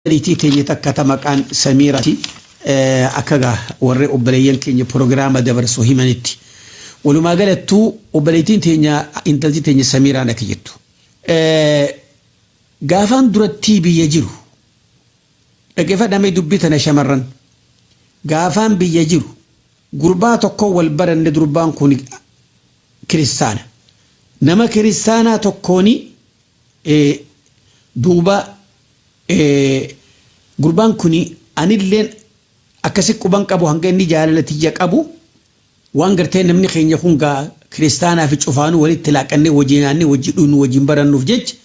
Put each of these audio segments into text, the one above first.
obboleettii teenya takka ta maqaan Samiiraati akka warri obboleeyyan keenya prograama dabarsu himanitti walumaa galattuu obboleettiin teenya intalti teenya Samiiraan akka jettu gaafaan duratti biyya jiru dhaggeeffadhamee dubbitan shamarran gaafaan biyya jiru gurbaa tokko wal baranne durbaan kun kiristaana nama kiristaanaa tokkooni duuba gurbaan kuni anilleen akkasi quban qabu hanga inni jaalalatiya qabu waan gartee namni keenya kun gaa kiristaanaa fi cufaanu walitti laaqannee wajjinaanne wajjidhuun wajjin barannuuf jecha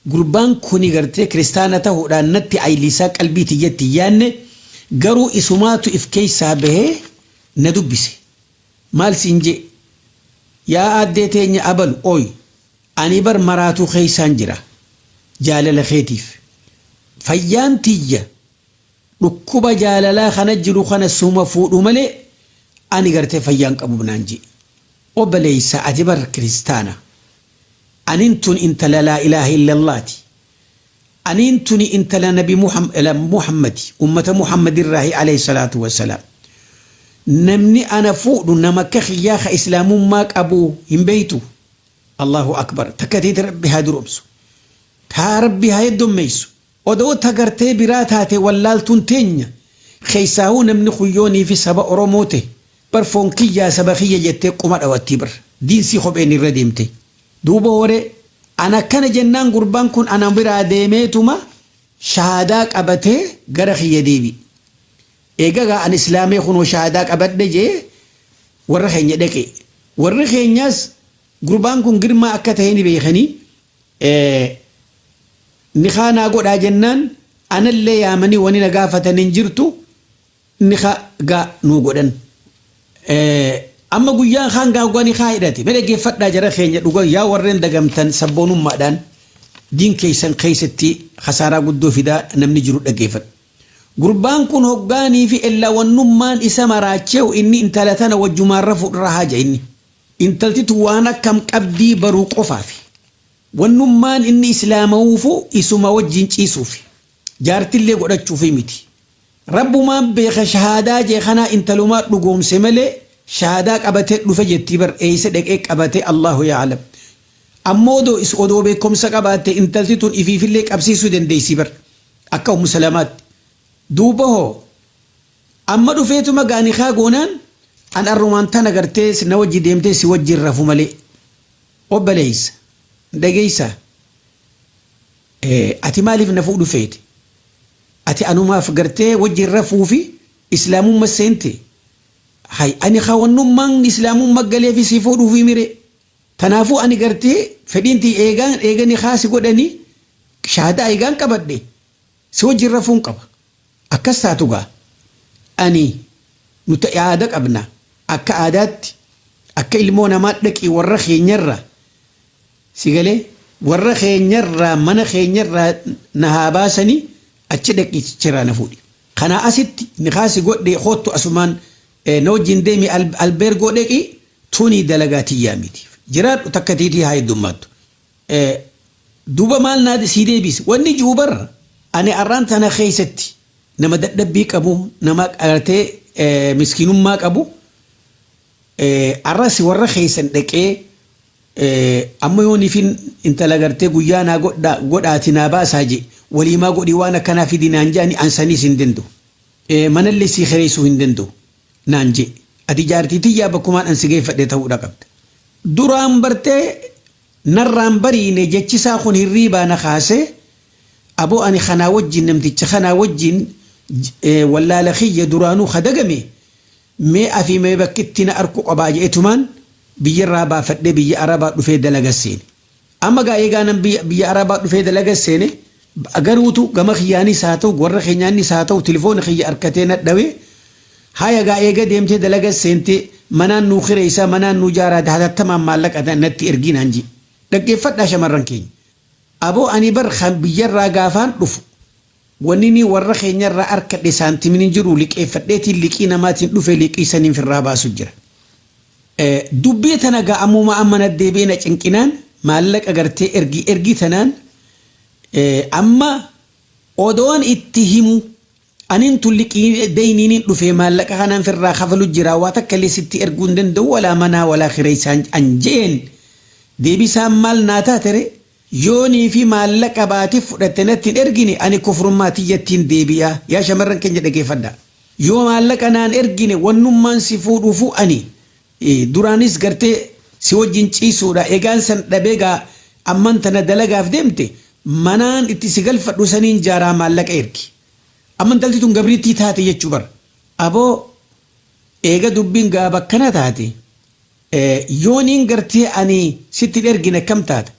gurbaan kuni gartee kiristaana ta'uudhaan natti ayiliisaa qalbii tiyyatti yaanne garuu isumaatu if keessaa bahee na dubbise maal siin je yaa addee teenya abalu ooy ani bar maraatuu keessaan jira jaalala keetiif fayyaan tiyya dhukkuba jaalalaa kana jiru kana suma fuudhu malee ani gartee fayyaan qabu naan je obboleessa ati bar kiristaana anintun intala laa ilaaha illallaati anintun intala nabi muhammadi ummata muhammadirraahi alayhi salaatu wassalaam namni ana fuudhu nama akka khiyyaa ka islaamummaa qabu hin beeytu allahu akbar takkatiiti rabbi haa duromsu taa rabbi haa heddummeessu odoo tagartee biraa taate wallaaltuun teenya keessaahuu namni kuyyoonii fi saba oromoo ta'e barfoon kiyyaa saba kiyya jettee quma dhawattii bar diinsii kopheen irra deemte duuba hore ana akkana jennaan gurbaan kun ana biraa deemeetuma shahaadaa qabatee gara kiyya deebi eegagaa an islaamee kunoo shahaadaa qabadhe jee warra keenya dhaqe warri keenyaas gurbaan kun girmaa akka ta'e ni beekanii nikaa naa godhaa jennaan anallee yaamanii wani na gaafatan hin jirtu nikaa gaa nuu godhan amma guyyaan kaan gaa nikaa hidhate mee dhaggeeffadhaa jara keenya dhuga yaa warreen dagamtan sabboonummaadhaan diin keessan keessatti khasaaraa guddoo fidaa namni jiru dhaggeeffadha gurbaan kun hoggaanii fi ellawannummaan isa maraacheewu inni intala tana wajjumaarra fuudhara haaja inni intaltitu waan akkam qabdii baruu qofaafi wannummaan inni islaamawuufu isuma wajjin ciisuufi jaartillee godhachuufi miti rabbumaan beeka shahaadaa jee kanaa intalumaa dhugoomse malee shahaadaa qabatee dhufe jettii bar eeysa dhaqee qabatee allahu yaalam ammoo odoo beekomsa qabaatte intaltitun ifiifillee qabsiisuu dandeessi bar akka ummu salamaatti duuba hoo amma dhufeetuma gaanikaa goonaan an arrumaan tana gartee na wajji deemtee si wajjin rafu malee obboleessa dhageessa ati maaliif na fuudhu feete ati anumaaf gartee wajjin rafuu fi islaamummaa seente hay ani khawannummaan islaamummaa galee fi si fuudhuu fi mire tanaafuu ani gartee fedhiinti eegani khaasi godhani shahaadaa eegaan qabadhe si wajjin rafuun qaba akkas taatu gaa ani nuti aada qabna akka aadaatti akka ilmoo namaa dhaqii warra keenyarra sigalee warra keenyarraa mana keenyarraa na haa baasanii achi dhaqii ciraa na fuudhi kanaa asitti nikaasi godhe hoottu asumaan na wajjin deemi albeergoo dhaqii tunii dalagaa tiyyaa miti jiraadhu takka tiitii haa heddummaattu duuba maal naa sii deebisi wanni juubarra ani arraan tana keessatti nama dadhabbii qabu nama qartee miskiinummaa qabu arrasi warra keessan dhaqee amma yoonifin intala gartee guyyaa naa godhaati naa baasaa je waliimaa godhii waan akkanaa fidi naan jeani ansaniis hin danda'u manallee sii hireessuu hin danda'u naan je ati jaartii tiyyaa bakkumaan ansi geeffadhe ta'uudha qabda duraan bartee narraan bariine jechisaa kun hirriibaa na kaasee aboo ani kanaa wajjin namticha kanaa wajjin wallaala khiyya duraanuu khadagame mee afi mee bakkitti na arku qabaa jeetumaan biyyarraa baafadhee biyya arabaa dhufee dalagasseene amma gaa eegaanan biyya arabaa dhufee dalagasseene garuutu gama kiyyaanis haa ta'u warra keenyaanis haa ta'u tilifoona kiyya harkatee nadhawee haya gaa eega deemtee dalagasseente manaan nuu kireeysaa manaan nuu jaaraate hatattamaan maallaqa natti erginaan ji dhaggeeffadhaa shamarran keenya aboo ani bar biyyarraa gaafaan dhufu wanni ni warra keenyarraa harkadhe saantimin jiru liqeeffadheetiin liqii namaatiin dhufe liqii saniin firraa baasu jira dubbii tana gaa ammuma amma naddeebiina cinqinaan maallaqa gartee ergi tanaan amma odoon itti himu anin tulliqii deeyniin dhufee maallaqa kanaan firraa kafalu jira waa takka illee sitti erguu hin danda'u walaa manaa walaa kireessaan anjeen deebisaan maal naa taatere yoonii fi maallaqa baatiif fudhatte natti hin ergine ani kufrummaa tiyyattiin deebi'a yaa shamarran keenya dhageeffadha yoo maallaqa naan ergine wannummaan si fuudhuufu ani duraanis gartee si wajjin ciisuudha egaan san dhabeegaa amman tana dalagaaf deemte manaan itti si galfadhu saniin jaaraa maallaqa ergi amman talti tun gabriitti taate jechuu bar aboo eega dubbiin gaa bakkana taate yooniin gartee ani sitti ergine kam taata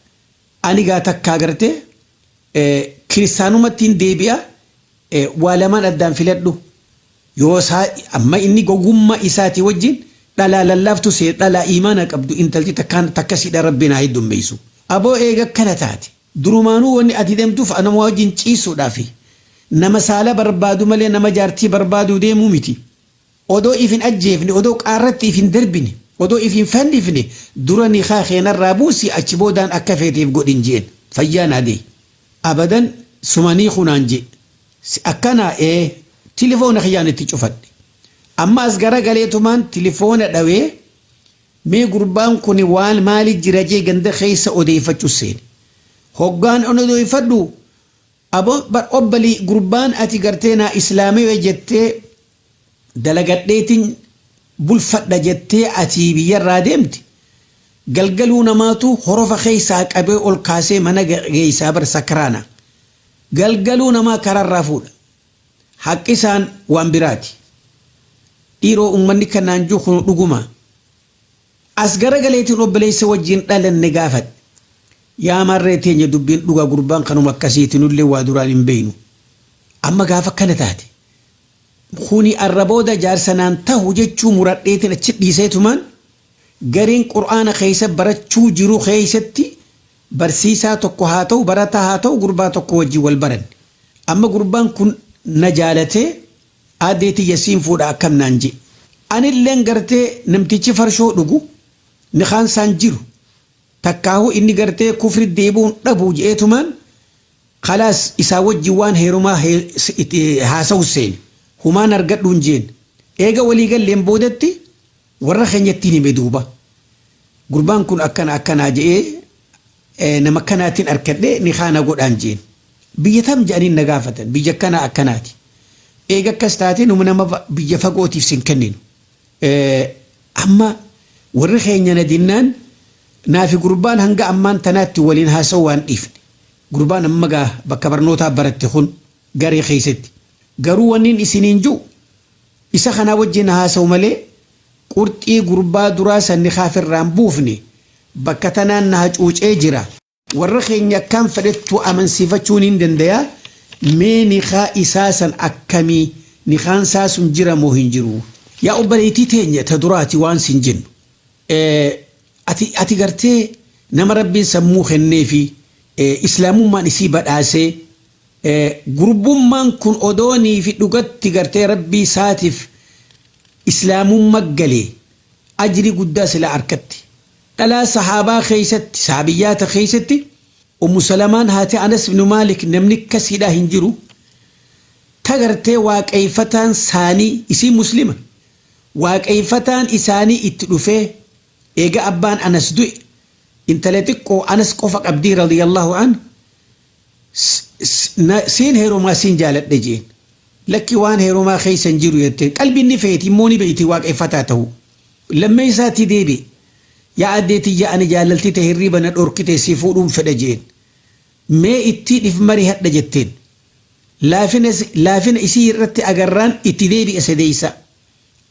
ani gaa takkaa gartee kiristaanumattiin deebi'a waa lamaan addaan filadhu yoo isaa amma inni gogummaa isaatii wajjin dhalaa lallaaftu see dhalaa imaana qabdu intalti takkasiidha rabbiin haa heddummeessu aboo eega kana taate durumaanuu wanni ati deemtuuf anama wajjin ciisuudhaafi nama saala barbaadu malee nama jaartii barbaadu deemuu miti odoo ifin ajjeefne odoo qaarratti ifin darbine odoo ifin fannifne dura ni keenarraa buusi achi boodaan akka feeteef godhin jeen fayyaan adee abadan sumanii kunaan jee akkana tilifoona kiyyaan itti cufadhe amma as garagaleetumaan tilifoona dhawee mee gurbaan kun waan maali jira jee ganda keessa odeeffachuu seene hoggaan on odeeffadhu abo obbali gurbaan ati gartee naa islaamii jettee dalagadheetiin bulfadha jettee ati biyyarraa deemti galgaluu namaatu horofa keessaa qabee ol kaasee mana geessaa bar sakraana galgaluu namaa kararraa fuudha haqqisaan waan biraati dhiiroo ummanni kanaan jiru kun dhuguma as garagaleetiin obboleessa wajjin dhalanne gaafadhe yaa marree teenya dubbiin dhugaa gurbaan kanuma akkasiitiin ullee waa duraan hin beeynu amma gaafa kana taate kuni arrabooda jaarsanaan tahu jechuu muradheetiin achi dhiiseetumaan gariin qur'aana keessa barachuu jiru keessatti barsiisaa tokko haa ta'u barataa haa ta'u gurbaa tokko wajjin wal baran amma gurbaan kun na jaalatee aadeetii yasiin fuudha akkam naan je anilleen gartee namtichi farshoo dhugu ni khaansaan jiru takkaahu inni gartee kufri deebuun dhabu jeetumaan khalaas isaa wajjin waan heerumaa haasa'u seen humaan argadhuun jeen eega walii galleen boodatti warra keenyattiin hime duuba gurbaan kun akkanaa je'ee nama kanaatiin arkadhee ni kaana godhaan jeen biyya tam je'aniin na gaafatan biyya akkanaati eega akkas taate nama biyya fagootiif sin kenninu amma warri keenya na dinnaan naafi gurbaan hanga ammaan tanaatti waliin haasa'u waan dhiifne gurbaan amma gaa bakka barnootaa baratte kun garee keessatti garuu wanniin isiniin jiru isa kanaa wajjin haasa'u malee qurxii gurbaa duraa sanni kaafirraan buufne bakka tanaan na hacuucee jira warra keenya akkaan fedhettu amansiifachuun hin dandayaa mee nikaa isaa san akkamii nikaan isaa sun jira moo hin jiru yaa obboleettii teenya ta duraati waan sin jennu ati gartee nama rabbiin sammuu kennee fi islaamummaan isii badhaasee gurbummaan kun odoonii fi dhugatti gartee rabbii isaatiif islaamummaa galee ajri guddaa sila arkatti dhalaa sahaabaa keessatti sahabiyyaata keessatti ummu salamaan haati anas ibn maalik namni kasiidhaa hin jiru tagartee waaqeeffataan saanii isii muslima waaqeeffataan isaanii itti dhufee eega abbaan anas du'e intala xiqqoo anas qofa qabdii radiyallahu anhu siin heerumaa siin jaaladhe jeen lakki waan heerumaa keessan jiru jettee qalbiin ni feeti immoo ni beeyti waaqeeffataa ta'u lammee isaatii deebi yaa addeetii yaa ani jaalaltii ta'e hirriba na dhorkite si fuudhuun fedha jeen mee itti dhif marii hadha jetteen laafina isii irratti agarraan itti deebi'e sadeeysa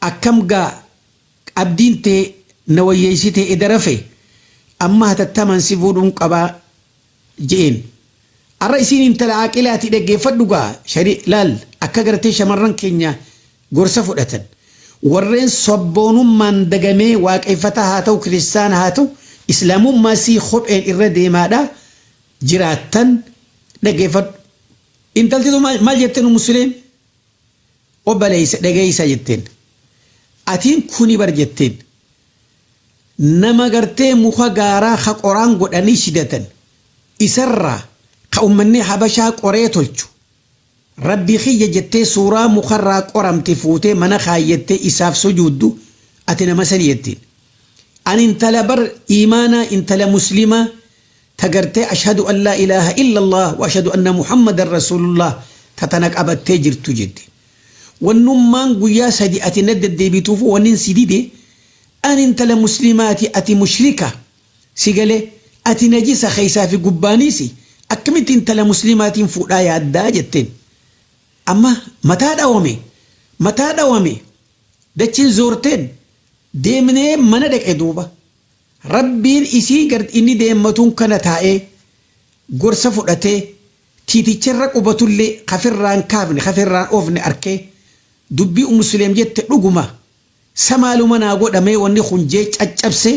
akkam gaa abdiin ta'e na wayyeessite edarafe amma hatattaman si fuudhuun qabaa jeen arra isiin intala aaqilaati dhaggeeffadhu gaa laal akka gartee shamarran keenya gorsa fudhatan warreen sabboonummaan dagamee waaqeffataa haa ta'u kiristaana haa ta'u islaamummaa sii kopheen irra deemaadha jiraattan dhaggeeffadhu intaltitu maal jetteen musliim obboleessa dhageessa jetteen atiin kuni bar jetteen nama gartee muka gaaraa ha qoraan godhanii shidatan isarraa كأمني حبشا قريتولچو ربي خي جتة سورة مخرّا قرم تفوتي منخا يتة إساف سجودو أتنا مسنيتين أن انت لبر إيمانا انت لمسلمة تقرتي أشهد أن لا إله إلا الله وأشهد أن محمد رسول الله تتنك أبد تجر تجد والنمان قويا سدي أتند الدبيتوفو وننسي دي أن انت لمسلماتي أتي مشركة سيقالي أتي نجيسة خيسا في قبانيسي أكمت انت لمسلمات فولا يعدا جتين أما متى دوامي دچين زورتين ديمني مندك ادوبا ربين إسي قرد إني ديمتون كانتائي قرصة فؤلتي تيتي چرق وبطولي خفران كافني خفران أوفني أركي دبي مسلم جت رقما سمالو منا قد أمي واني خنجيج أجبسي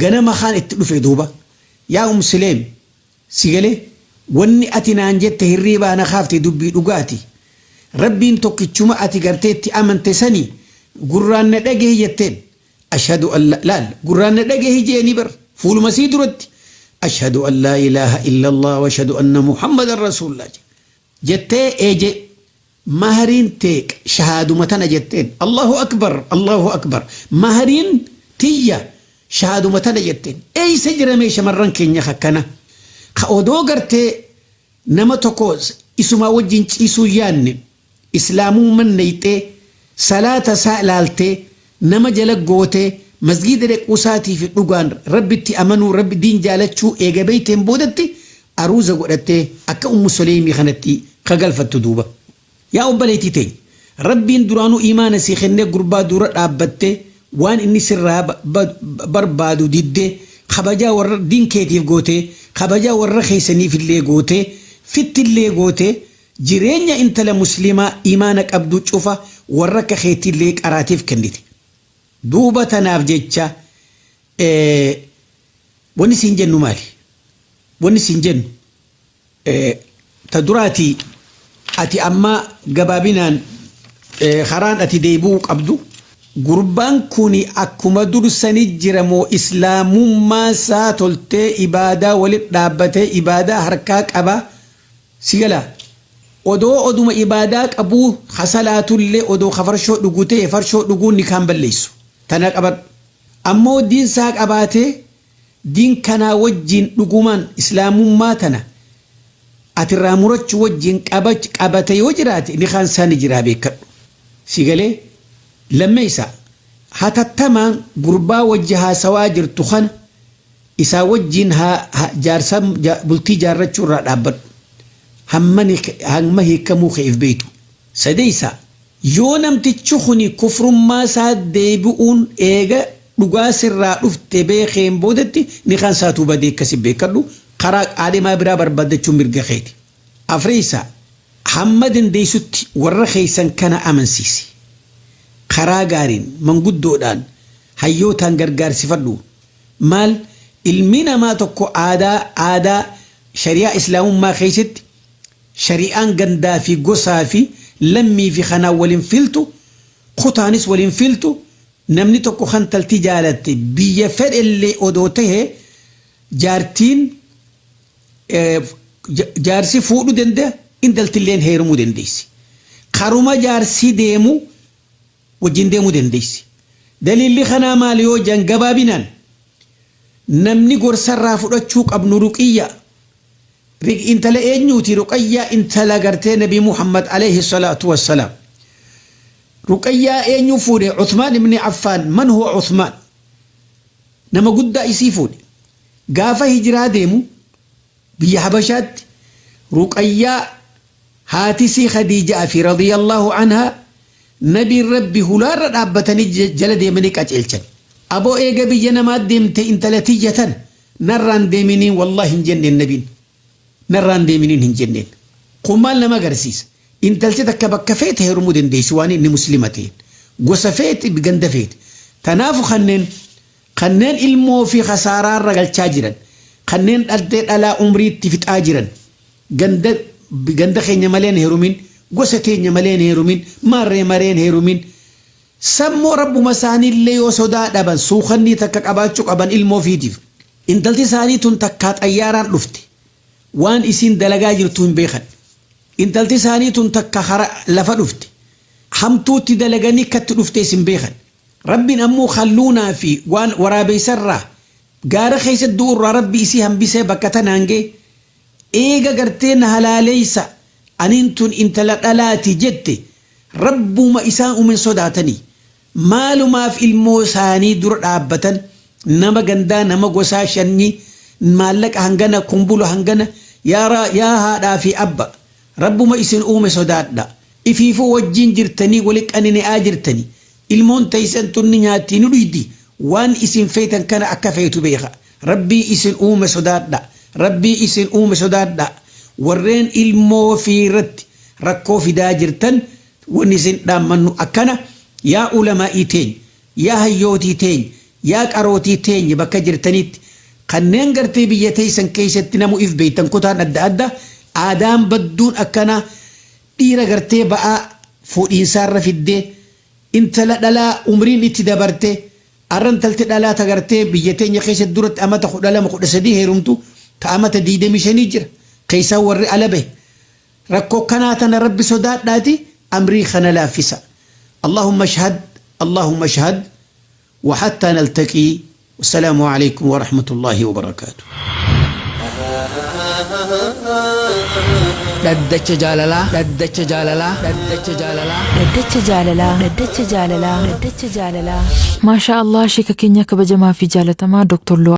غنما خان اتلوفي دوبا يا مسلم سيغلي واني أتنان جت هريبا أنا خافتي دبي رقاتي ربين توكي چما أتي قرتي أمن تساني قران ندقه جتين أشهد أن لا قران ندقه جيني بر فول مسيد رد أشهد أن لا إله إلا الله وأشهد أن محمد رسول الله جتين ايجي مهرين تيك شهادو متنا جتين الله أكبر مهرين تيا شهادو متنا جتين اي سجر ميش مرن كينيا خكنا خاودو قرتي نما تقوز اسما وجين اسو يان إسلامو من نيتي صلاة سألالتي نما جلق قوتي مسجد رك أساتي في الرقان ربتي أمنوا رب دين جالتشو إيجا بيتين بودتي أروزا قولتي أكا سليمي خانتي خقلفة تدوبة يا أباليتي تي ربي درانو إيمان سيخنة قربا دورة أبتي وان إني سرها بربادو ديدي خبجا ور دين كيتيف قوتي خبجا ور خيسني في اللي قوتي فت اللي قوتي جيرينيا انت لمسلمة إيمانك أبدو تشوفه ورك خيتي ليك أراتيف كندتي دوبة تناف جيتشا وني سنجن مالي وني سنجن تدراتي أتي أما قبابنا خران أتي ديبوك أبدو قربان كوني أكما درساني جرمو إسلام ما ساتلتي إبادة ولدابتي إبادة حركاك أبا سيغلا oduma ibadaa qabu khasalaatullee odoo khafarshoo dhugutee farshoo dhuguun ni kan balleessu tana qaban ammoo diin saa qabaatee diin kana wajjin dhugumaan islaamummaa tana atirraa murachu wajjin qabate yoo jiraate ni kan sani jira beekadhu sigalee lammeessa hatattamaan gurbaa wajjahaa sawaa jirtu kana isaa wajjin jaarsa bultii jaarrachuu irraa dhaabbadhu همه كمو خيف بيتو سديسا يونم تتشخني كفر ما ساد ديبؤون ايغا نقاسر رأف تبيخين بودتي نخان ساتو بدي كسب بيكرلو قراق آدما برابر بدتشو مرغا خيتي أفريسا حمد ديسوتي ورخيسا كان أمن سيسي قراقارين من قد دودان هيوتان غرغار سفردو مال المينا ما تكو آدا شريعة إسلام ما خيست شريعان غندا في قصافي لمي في خنا والانفلتو خطانس والانفلتو نمني تكو خنتل تجالتي بيفر اللي أدوته جارتين جارسي فوقو دنده اندل تلين هيرمو دنديسي خاروما جارسي ديمو وجين ديمو دنديسي دليل اللي خنا ماليو جنقبا بنان نمني قرصر رافو رتشوك ابن رقية انت لأنيوتي رقية انت لقرتي نبي محمد عليه الصلاة والسلام رقية أنيو فوري عثمان بن عفان من هو عثمان نما قد يسيفوني قافة هجرة ديمو بي حبشات رقية هاتسي خديجة في رضي الله عنها نبي ربي هلار رابطني جلد يمنك أجلتن أبو إيقا بيجنمات ديمت انت لتيجة نران ديمينين والله هنجن النبي نران ديمينين هنجنين قمال لما قرسيس انت لتتك بكفيت هيرمو دين ديسواني اني مسلمتين قصفيت بقندفيت تنافو خنين ilmoo fi khasaaraan ragalchaa jiran kanneen dhaltee dhalaa umriitti fixaa jiran ganda keenya maleen heerumin gosa teenya maleen heerumin mareen heerumin sammoo rabbuma isaanii illee yoo sodaa dhaban suukhanii takka qabaachuu qaban ilmoo fiitiif intalti isaanii tun takkaa xayyaaraan dhufte وان إسين دلقا جرتون بيخن انتلت سانيتون تكا لفا دفت حمتو تدلقاني كت دفت اسم بيخن ربي أمو خلونا في وان ورابي سرّا قارا خيس الدور ربي إسي هم بيسي بكتن هنجي إيغا قرتين هلاليسا أنتون انتلقلاتي جدتي ربو ما إساء من صداتني مالو ما في الموساني دور عبتن نما غندا نما غوسا شني مالك هنغنا كومبولو هنغنا يا هذا في أبا ربو ما إسن صدات دا إفيفو وجين جرتني ولك أنني آجرتني المون تيسن تنياتي نريدي وان إسن فيتن كان أكفيت بيخا ربي إسن صدات دا ربي إسن صدات دا ورين المو في رت ركو في داجرتن ونسن دامنو أكنا يا علماء تين يا هيوتي تين يا كاروتي تين يبقى جرتنيت خنين قرتي بيتي سن كيست نمو إف بيتن كتان أدى آدام بدون أكنا ديرا قرتي بقى فوق إنسان في الدي انت لا أمرين اتدبرتي أرن تلت لا تقرتي بيتين يخيش الدورة أما تخد لا مخد سديه رمتو تأما تديد مش نجر قيسا وري على به ركو كناتنا ربي صدات داتي أمري خنا لافسا اللهم اشهد اللهم اشهد وحتى نلتقي والسلام عليكم ورحمة الله وبركاته ددچ جاللا ددچ جاللا ددچ جاللا ددچ جاللا ددچ جاللا ددچ جاللا ما شاء الله شيكا كينيا كبجما في جالتما دكتور